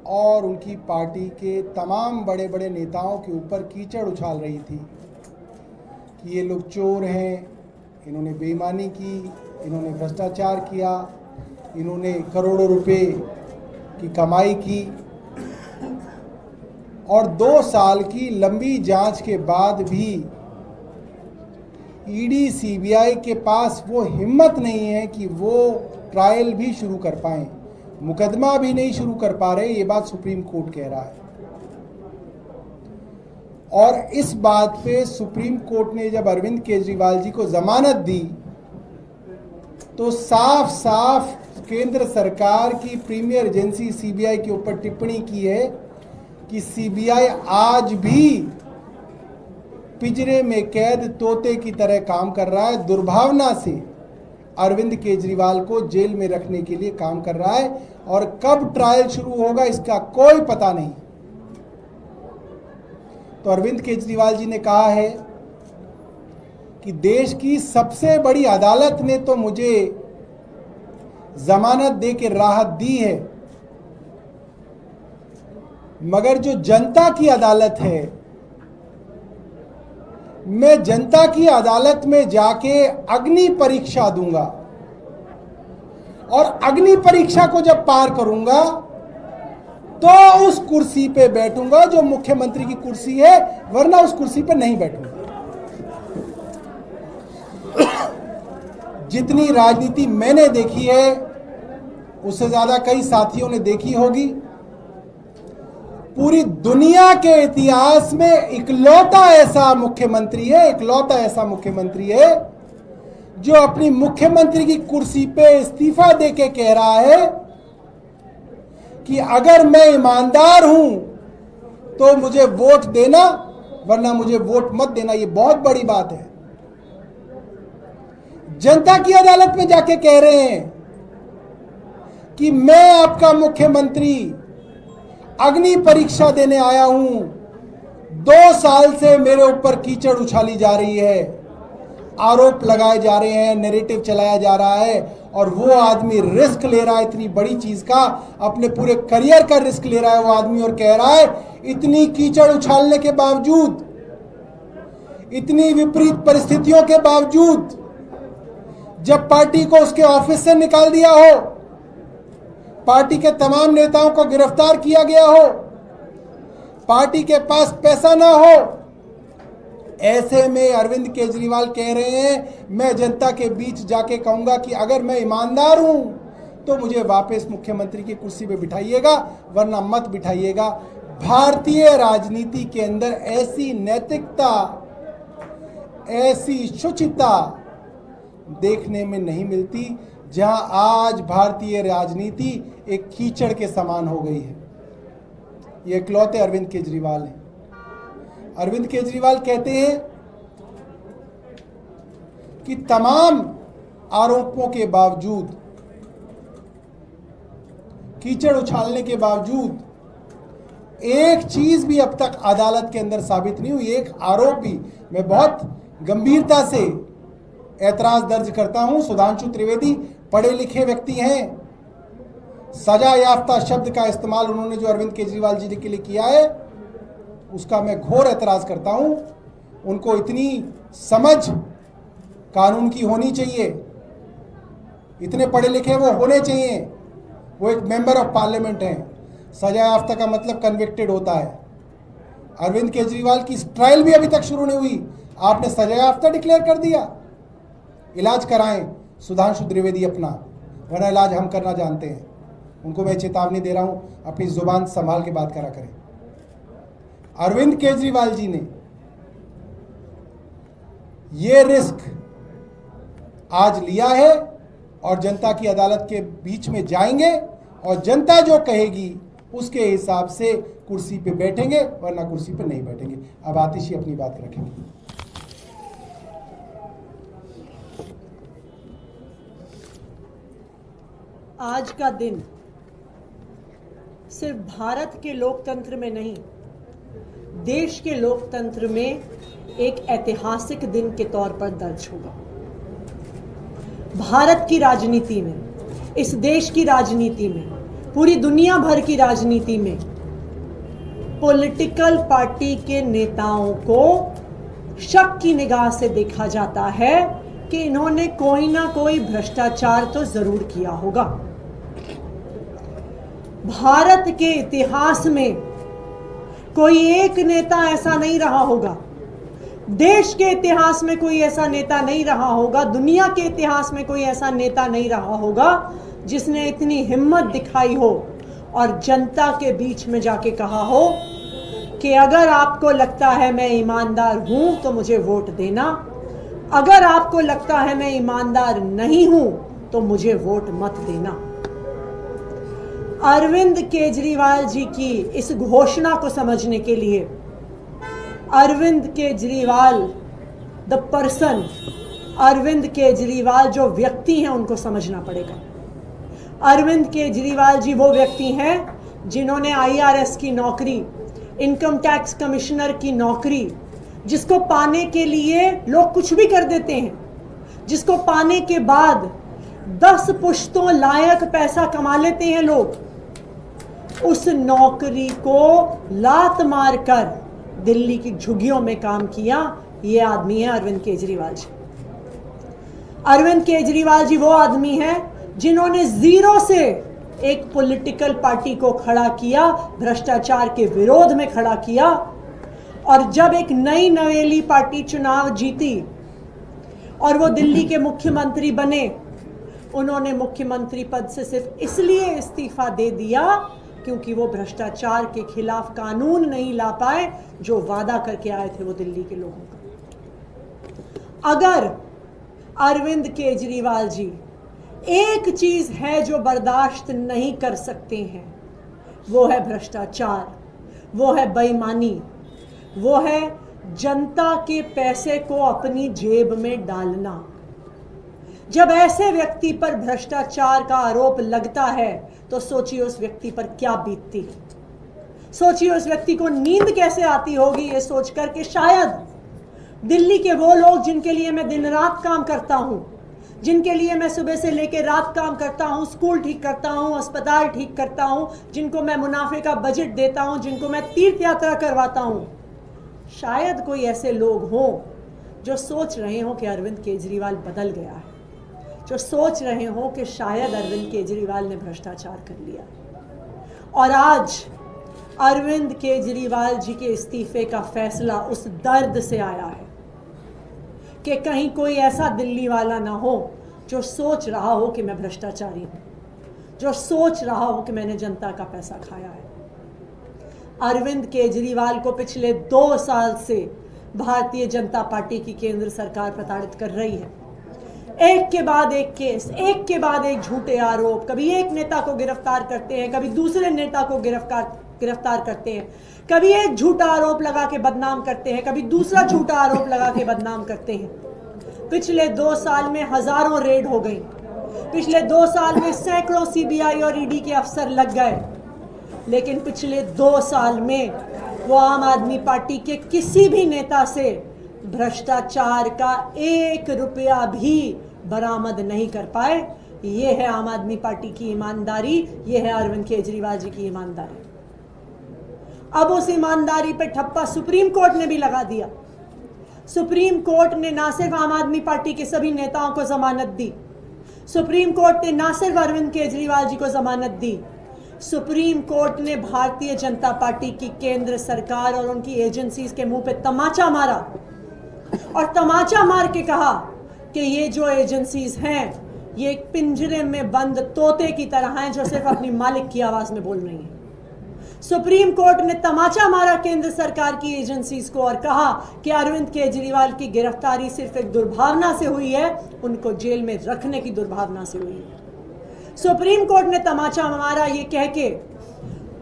और उनकी पार्टी के तमाम बड़े बड़े नेताओं के ऊपर कीचड़ उछाल रही थी कि ये लोग चोर हैं, इन्होंने बेईमानी की, इन्होंने भ्रष्टाचार किया, इन्होंने करोड़ों रुपए की कमाई की। और 2 साल की लंबी जांच के बाद भी ईडी सीबीआई के पास वो हिम्मत नहीं है कि वो ट्रायल भी शुरू कर पाएं, मुकदमा भी नहीं शुरू कर पा रहे। ये बात सुप्रीम कोर्ट कह रहा है। और इस बात पे सुप्रीम कोर्ट ने जब अरविंद केजरीवाल जी को जमानत दी तो साफ साफ केंद्र सरकार की प्रीमियर एजेंसी सीबीआई के ऊपर टिप्पणी की है कि सीबीआई आज भी पिंजरे में कैद तोते की तरह काम कर रहा है, दुर्भावना से अरविंद केजरीवाल को जेल में रखने के लिए काम कर रहा है। और कब ट्रायल शुरू होगा इसका कोई पता नहीं। तो अरविंद केजरीवाल जी ने कहा है कि देश की सबसे बड़ी अदालत ने तो मुझे जमानत दे के राहत दी है, मगर जो जनता की अदालत है, मैं जनता की अदालत में जाके अग्नि परीक्षा दूंगा और अग्नि परीक्षा को जब पार करूंगा तो उस कुर्सी पे बैठूंगा जो मुख्यमंत्री की कुर्सी है, वरना उस कुर्सी पे नहीं बैठूंगा। जितनी राजनीति मैंने देखी है उससे ज्यादा कई साथियों ने देखी होगी। पूरी दुनिया के इतिहास में इकलौता ऐसा मुख्यमंत्री है जो अपनी मुख्यमंत्री की कुर्सी पे इस्तीफा देके कह रहा है कि अगर मैं ईमानदार हूं तो मुझे वोट देना, वरना मुझे वोट मत देना। ये बहुत बड़ी बात है। जनता की अदालत में जाके कह रहे हैं कि मैं आपका मुख्यमंत्री अग्नि परीक्षा देने आया हूं। 2 साल से मेरे ऊपर कीचड़ उछाली जा रही है, आरोप लगाए जा रहे हैं, नैरेटिव चलाया जा रहा है, और वो आदमी रिस्क ले रहा है इतनी बड़ी चीज का, अपने पूरे करियर का रिस्क ले रहा है वो आदमी, और कह रहा है इतनी कीचड़ उछालने के बावजूद, इतनी विपरीत परिस्थितियों के बावजूद, जब पार्टी को उसके ऑफिस से निकाल दिया हो, पार्टी के तमाम नेताओं को गिरफ्तार किया गया हो, पार्टी के पास पैसा ना हो, ऐसे में अरविंद केजरीवाल कह रहे हैं मैं जनता के बीच जाके कहूंगा कि अगर मैं ईमानदार हूं तो मुझे वापस मुख्यमंत्री की कुर्सी पे बिठाइएगा, वरना मत बिठाइएगा। भारतीय राजनीति के अंदर ऐसी नैतिकता, ऐसी शुचिता देखने में नहीं मिलती, जहां आज भारतीय राजनीति एक कीचड़ के समान हो गई है। ये इकलौते अरविंद केजरीवाल हैं। अरविंद केजरीवाल कहते हैं कि तमाम आरोपों के बावजूद, कीचड़ उछालने के बावजूद, एक चीज भी अब तक अदालत के अंदर साबित नहीं हुई, एक आरोप भी। मैं बहुत गंभीरता से ऐतराज दर्ज करता हूं। सुधांशु त्रिवेदी पढ़े लिखे व्यक्ति हैं, सजा याफ्ता शब्द का इस्तेमाल उन्होंने जो अरविंद केजरीवाल जी के लिए किया है उसका मैं घोर ऐतराज करता हूं। उनको इतनी समझ कानून की होनी चाहिए, इतने पढ़े लिखे वो होने चाहिए। वो एक मेंबर ऑफ पार्लियामेंट हैं। सजा याफ्ता का मतलब कन्विक्टेड होता है। अरविंद केजरीवाल की ट्रायल भी अभी तक शुरू नहीं हुई, आपने सजा याफ्ता डिक्लेयर कर दिया। इलाज कराएं सुधांशु त्रिवेदी अपना, वरना इलाज हम करना जानते हैं। उनको मैं चेतावनी दे रहा हूं, अपनी जुबान संभाल के बात करा करें। अरविंद केजरीवाल जी ने ये रिस्क आज लिया है और जनता की अदालत के बीच में जाएंगे और जनता जो कहेगी उसके हिसाब से कुर्सी पे बैठेंगे, वरना कुर्सी पे नहीं बैठेंगे। अब आतिशी अपनी बात रखेंगे। आज का दिन सिर्फ भारत के लोकतंत्र में नहीं, देश के लोकतंत्र में एक ऐतिहासिक दिन के तौर पर दर्ज होगा। भारत की राजनीति में, इस देश की राजनीति में पूरी दुनिया भर की राजनीति में पॉलिटिकल पार्टी के नेताओं को शक की निगाह से देखा जाता है कि इन्होंने कोई ना कोई भ्रष्टाचार तो जरूर किया होगा। भारत के इतिहास में कोई एक नेता ऐसा नहीं रहा होगा, देश के इतिहास में कोई ऐसा नेता नहीं रहा होगा, दुनिया के इतिहास में कोई ऐसा नेता नहीं रहा होगा जिसने इतनी हिम्मत दिखाई हो और जनता के बीच में जाके कहा हो कि अगर आपको लगता है मैं ईमानदार हूं तो मुझे वोट देना, अगर आपको लगता है मैं ईमानदार नहीं हूं तो मुझे वोट मत देना। अरविंद केजरीवाल जी की इस घोषणा को समझने के लिए अरविंद केजरीवाल द पर्सन, अरविंद केजरीवाल जो व्यक्ति हैं उनको समझना पड़ेगा। अरविंद केजरीवाल जी वो व्यक्ति हैं जिन्होंने IRS की नौकरी, इनकम टैक्स कमिश्नर की नौकरी, जिसको पाने के लिए लोग कुछ भी कर देते हैं, जिसको पाने के बाद 10 पुश्तों लायक पैसा कमा लेते हैं लोग, उस नौकरी को लात मारकर दिल्ली की झुग्गियों में काम किया। ये आदमी है अरविंद केजरीवाल जी। अरविंद केजरीवाल जी वो आदमी है जिन्होंने जीरो से एक पॉलिटिकल पार्टी को खड़ा किया, भ्रष्टाचार के विरोध में खड़ा किया, और जब एक नई नवेली पार्टी चुनाव जीती और वो दिल्ली के मुख्यमंत्री बने, उन्होंने मुख्यमंत्री पद से सिर्फ इसलिए इस्तीफा दे दिया क्योंकि वो भ्रष्टाचार के खिलाफ कानून नहीं ला पाए जो वादा करके आए थे वो दिल्ली के लोगों का। अगर अरविंद केजरीवाल जी एक चीज है जो बर्दाश्त नहीं कर सकते हैं, वो है भ्रष्टाचार, वो है बेईमानी, वो है जनता के पैसे को अपनी जेब में डालना। जब ऐसे व्यक्ति पर भ्रष्टाचार का आरोप लगता है तो सोचिए उस व्यक्ति पर क्या बीतती है, सोचिए उस व्यक्ति को नींद कैसे आती होगी ये सोचकर कि शायद दिल्ली के वो लोग जिनके लिए मैं दिन रात काम करता हूं, जिनके लिए मैं सुबह से लेकर रात काम करता हूं, स्कूल ठीक करता हूं, अस्पताल ठीक करता हूं, जिनको मैं मुनाफे का बजट देता हूं, जिनको मैं तीर्थ यात्रा करवाता हूं, शायद कोई ऐसे लोग हों जो सोच रहे हो कि अरविंद केजरीवाल बदल गया है, जो सोच रहे हो कि शायद अरविंद केजरीवाल ने भ्रष्टाचार कर लिया। और आज अरविंद केजरीवाल जी के इस्तीफे का फैसला उस दर्द से आया है कि कहीं कोई ऐसा दिल्ली वाला ना हो जो सोच रहा हो कि मैं भ्रष्टाचारी हूं, जो सोच रहा हो कि मैंने जनता का पैसा खाया है। अरविंद केजरीवाल को पिछले 2 साल से भारतीय जनता पार्टी की केंद्र सरकार प्रताड़ित कर रही है। एक के बाद एक केस, एक के बाद एक झूठे आरोप, कभी एक नेता को गिरफ्तार करते हैं, कभी दूसरे नेता को गिरफ्तार करते हैं, कभी एक झूठा आरोप लगा के बदनाम करते हैं, कभी दूसरा झूठा आरोप लगा के बदनाम करते हैं। पिछले 2 साल में हजारों रेड हो गई, पिछले 2 साल में सैकड़ों CBI और ED के अफसर लग गए, लेकिन पिछले 2 साल में वो आम आदमी पार्टी के किसी भी नेता से भ्रष्टाचार का 1 रुपया भी बरामद नहीं कर पाए। ये है आम आदमी पार्टी की ईमानदारी, ये है अरविंद केजरीवाल जी की ईमानदारी। अब उस ईमानदारी पे ठप्पा सुप्रीम कोर्ट ने भी लगा दिया। सुप्रीम कोर्ट ने ना सिर्फ आम आदमी पार्टी के सभी नेताओं को जमानत दी, सुप्रीम कोर्ट ने ना सिर्फ अरविंद केजरीवाल जी को जमानत दी, सुप्रीम कोर्ट ने भारतीय जनता पार्टी की केंद्र सरकार और उनकी एजेंसीज के मुंह पे तमाचा मारा और तमाचा मार के कहा कि ये जो एजेंसीज हैं ये एक पिंजरे में बंद तोते की तरह हैं जो सिर्फ अपनी मालिक की आवाज में बोल रही हैं। सुप्रीम कोर्ट ने तमाचा मारा केंद्र सरकार की एजेंसीज को और कहा कि अरविंद केजरीवाल की गिरफ्तारी सिर्फ एक दुर्भावना से हुई है, उनको जेल में रखने की दुर्भावना से हुई है। सुप्रीम कोर्ट ने तमाचा मारा ये कह के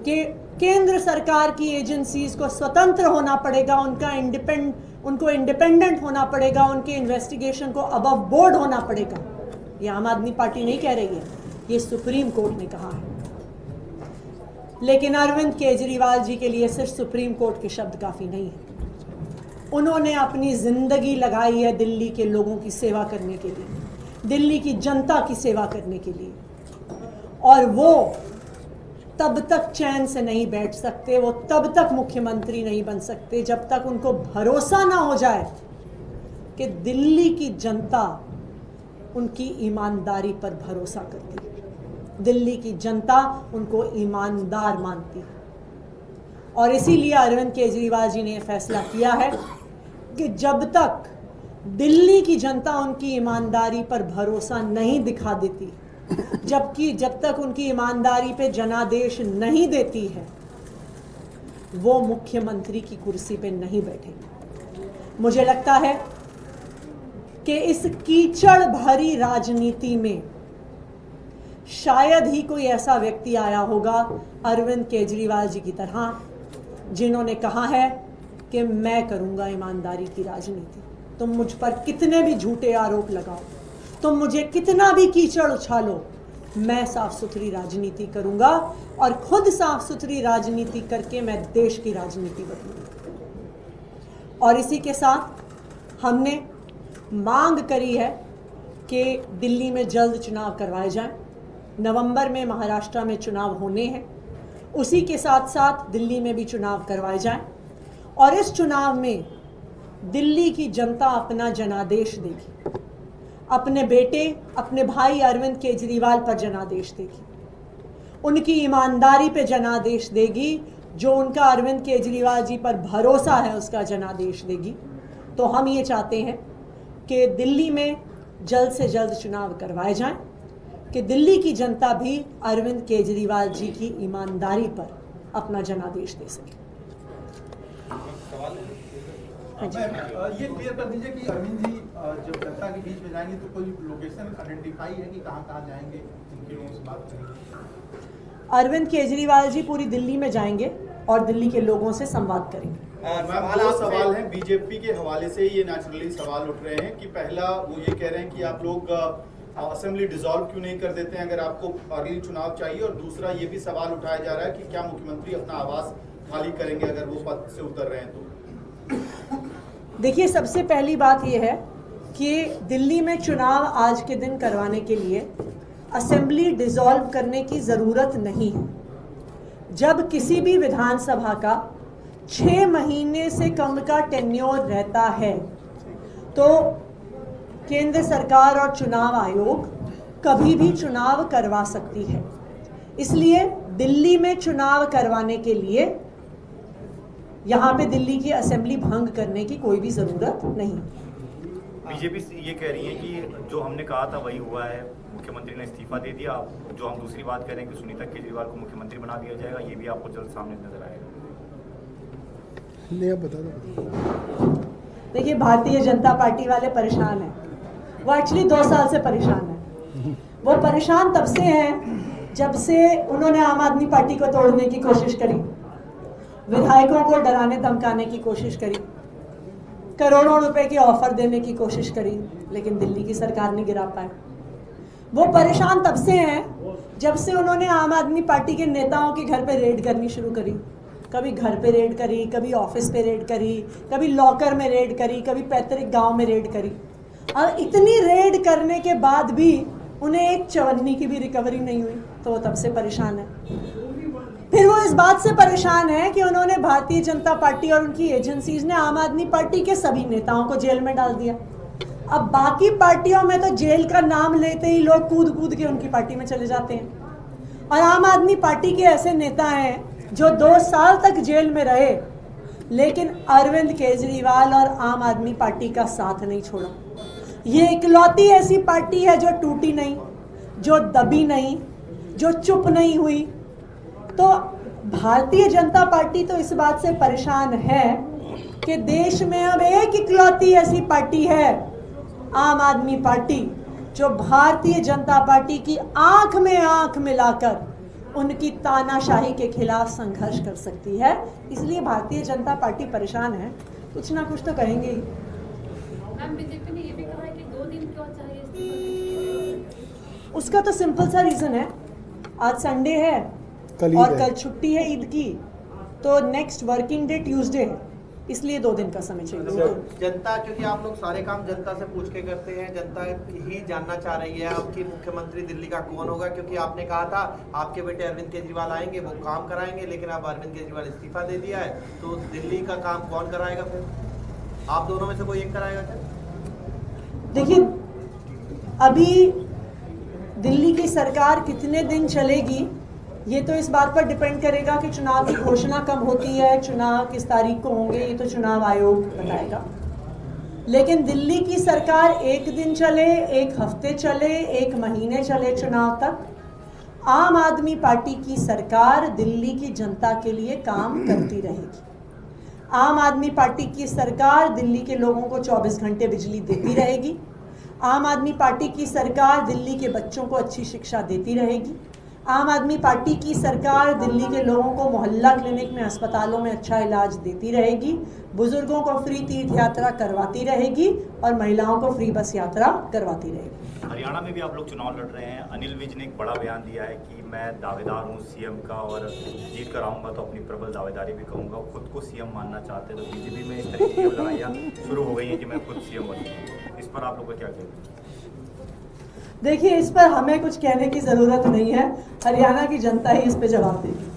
कि केंद्र सरकार की एजेंसीज को स्वतंत्र होना पड़ेगा, उनको इंडिपेंडेंट होना पड़ेगा, उनके इन्वेस्टिगेशन को अबव बोर्ड होना पड़ेगा। ये आम आदमी पार्टी नहीं कह रही है, ये सुप्रीम कोर्ट ने कहा है। लेकिन अरविंद केजरीवाल जी के लिए सिर्फ सुप्रीम कोर्ट के शब्द काफी नहीं है। उन्होंने अपनी जिंदगी लगाई है दिल्ली के लोगों की सेवा करने के लिए, दिल्ली की जनता की सेवा करने के लिए, और वो तब तक चैन से नहीं बैठ सकते, वो तब तक मुख्यमंत्री नहीं बन सकते जब तक उनको भरोसा ना हो जाए कि दिल्ली की जनता उनकी ईमानदारी पर भरोसा करती है, दिल्ली की जनता उनको ईमानदार मानती है। और इसीलिए अरविंद केजरीवाल जी ने यह फैसला किया है कि जब तक दिल्ली की जनता उनकी ईमानदारी पर भरोसा नहीं दिखा देती, जब तक उनकी ईमानदारी पे जनादेश नहीं देती है, वो मुख्यमंत्री की कुर्सी पे नहीं बैठेंगे। मुझे लगता है कि इस कीचड़ भरी राजनीति में शायद ही कोई ऐसा व्यक्ति आया होगा अरविंद केजरीवाल जी की तरह, जिन्होंने कहा है कि मैं करूंगा ईमानदारी की राजनीति। तुम मुझ पर कितने भी झूठे आरोप लगाओ, तुम मुझे कितना भी कीचड़ उछालो, मैं साफ सुथरी राजनीति करूंगा और खुद साफ सुथरी राजनीति करके मैं देश की राजनीति बदलूंगा। और इसी के साथ हमने मांग करी है कि दिल्ली में जल्द चुनाव करवाए जाएं। नवंबर में महाराष्ट्र में चुनाव होने हैं, उसी के साथ साथ दिल्ली में भी चुनाव करवाए जाएं और इस चुनाव में दिल्ली की जनता अपना जनादेश देगी, अपने बेटे, अपने भाई अरविंद केजरीवाल पर जनादेश देगी, उनकी ईमानदारी पे जनादेश देगी, जो उनका अरविंद केजरीवाल जी पर भरोसा है उसका जनादेश देगी। तो हम ये चाहते हैं कि दिल्ली में जल्द से जल्द चुनाव करवाए जाएं, कि दिल्ली की जनता भी अरविंद केजरीवाल जी की ईमानदारी पर अपना जनादेश दे सके। ये क्लियर कर दीजिए कि अरविंद जी जब जनता के बीच में जाएंगे तो कोई लोकेशन आइडेंटिफाई है कि कहाँ जाएंगे, जिनके लोगों से बात करेंगे? अरविंद केजरीवाल जी पूरी दिल्ली में जाएंगे और दिल्ली के लोगों से संवाद करेंगे। मैम, दो सवाल हैं बीजेपी के हवाले से, ये नेचुरली सवाल उठ रहे हैं कि पहला वो ये कह रहे हैं कि आप लोग असेंबली डिसॉल्व क्यों नहीं कर देते हैं अगर आपको अर्ली चुनाव चाहिए, और दूसरा ये भी सवाल उठाया जा रहा है कि क्या मुख्यमंत्री अपना आवास खाली करेंगे अगर वो पद से उतर रहे हैं तो? देखिए, सबसे पहली बात यह है कि दिल्ली में चुनाव आज के दिन करवाने के लिए असेंबली डिसॉल्व करने की ज़रूरत नहीं है। जब किसी भी विधानसभा का 6 महीने से कम का टेन्योर रहता है तो केंद्र सरकार और चुनाव आयोग कभी भी चुनाव करवा सकती है। इसलिए दिल्ली में चुनाव करवाने के लिए यहाँ पे दिल्ली की असेंबली भंग करने की कोई भी ज़रूरत नहीं। बीजेपी ये कह रही है कि जो हमने कहा था वही हुआ है, मुख्यमंत्री ने इस्तीफा दे दिया। जो हम दूसरी बात कह रहे हैं कि सुनीता केजरीवाल को मुख्यमंत्री बना दिया जाएगा, ये भी आपको जल्द सामने नजर आएगा। नहीं, आप बता दो। देखिए, भारतीय जनता पार्टी वाले परेशान हैं। वो एक्चुअली 2 साल से परेशान है। वो परेशान तब से हैं जब से उन्होंने आम आदमी पार्टी को तोड़ने की कोशिश करी, विधायकों को डराने धमकाने की कोशिश करी, करोड़ों रुपए के ऑफर देने की कोशिश करी, लेकिन दिल्ली की सरकार नहीं गिरा पाए। वो परेशान तब से हैं जब से उन्होंने आम आदमी पार्टी के नेताओं के घर पे रेड करनी शुरू करी। कभी घर पे रेड करी, कभी ऑफिस पे रेड करी, कभी लॉकर में रेड करी, कभी पैतृक गांव में रेड करी। और इतनी रेड करने के बाद भी उन्हें एक चवन्नी की भी रिकवरी नहीं हुई, तो वो तब से परेशान है। फिर वो इस बात से परेशान है कि उन्होंने भारतीय जनता पार्टी और उनकी एजेंसीज ने आम आदमी पार्टी के सभी नेताओं को जेल में डाल दिया। अब बाकी पार्टियों में तो जेल का नाम लेते ही लोग कूद कूद के उनकी पार्टी में चले जाते हैं, और आम आदमी पार्टी के ऐसे नेता हैं जो 2 साल तक जेल में रहे, लेकिन अरविंद केजरीवाल और आम आदमी पार्टी का साथ नहीं छोड़ा। ये इकलौती ऐसी पार्टी है जो टूटी नहीं, जो दबी नहीं, जो चुप नहीं हुई। तो भारतीय जनता पार्टी तो इस बात से परेशान है कि देश में अब एक इकलौती ऐसी पार्टी है, आम आदमी पार्टी, जो भारतीय जनता पार्टी की आंख में आंख मिलाकर उनकी तानाशाही के खिलाफ संघर्ष कर सकती है। इसलिए भारतीय जनता पार्टी परेशान है, कुछ ना कुछ तो करेंगे ही। मैम, बीजेपी ने ये भी कहा है कि 2 दिन क्यों चाहिए? उसका तो सिंपल सा रीजन है, आज संडे है और कल छुट्टी है ईद की, तो नेक्स्ट वर्किंग डे ट्यूसडे है। इसलिए 2 दिन का समय चाहिए। जनता, क्योंकि आप लोग सारे काम जनता से पूछ के करते हैं, जनता ही जानना चाह रही है आपकी मुख्यमंत्री दिल्ली का कौन होगा, क्योंकि आपने कहा था आपके बेटे अरविंद केजरीवाल आएंगे, वो काम कराएंगे, लेकिन अब अरविंद केजरीवाल इस्तीफा दे दिया है, तो दिल्ली का काम कौन कराएगा? फिर आप दोनों में से कोई एक कराएगा क्या? देखिए, अभी दिल्ली की सरकार कितने दिन चलेगी ये तो इस बात पर डिपेंड करेगा कि चुनाव की घोषणा कब होती है, चुनाव किस तारीख को होंगे, ये तो चुनाव आयोग बताएगा। लेकिन दिल्ली की सरकार 1 दिन चले, 1 हफ्ते चले, 1 महीने चले चुनाव तक, आम आदमी पार्टी की सरकार दिल्ली की जनता के लिए काम करती रहेगी। आम आदमी पार्टी की सरकार दिल्ली के लोगों को 24 घंटे बिजली देती रहेगी। आम आदमी पार्टी की सरकार दिल्ली के बच्चों को अच्छी शिक्षा देती रहेगी। आम आदमी पार्टी की सरकार दिल्ली के लोगों को मोहल्ला क्लिनिक में, अस्पतालों में अच्छा इलाज देती रहेगी, बुजुर्गों को फ्री तीर्थ यात्रा करवाती रहेगी और महिलाओं को फ्री बस यात्रा करवाती रहेगी। हरियाणा में भी आप लोग चुनाव लड़ रहे हैं। अनिल विज ने एक बड़ा बयान दिया है कि मैं दावेदार हूं सीएम का और जीत कर आऊंगा तो अपनी प्रबल दावेदारी भी करूंगा। खुद को सीएम मानना चाहते हैं, तो बीजेपी में इस तरह की लड़ाइयाँ शुरू हो गई हैं कि मैं खुद सीएम बनूंगा। इस पर आप लोग का क्या कहना है? देखिए, इस पर हमें कुछ कहने की ज़रूरत नहीं है, हरियाणा की जनता ही इस पर जवाब देगी।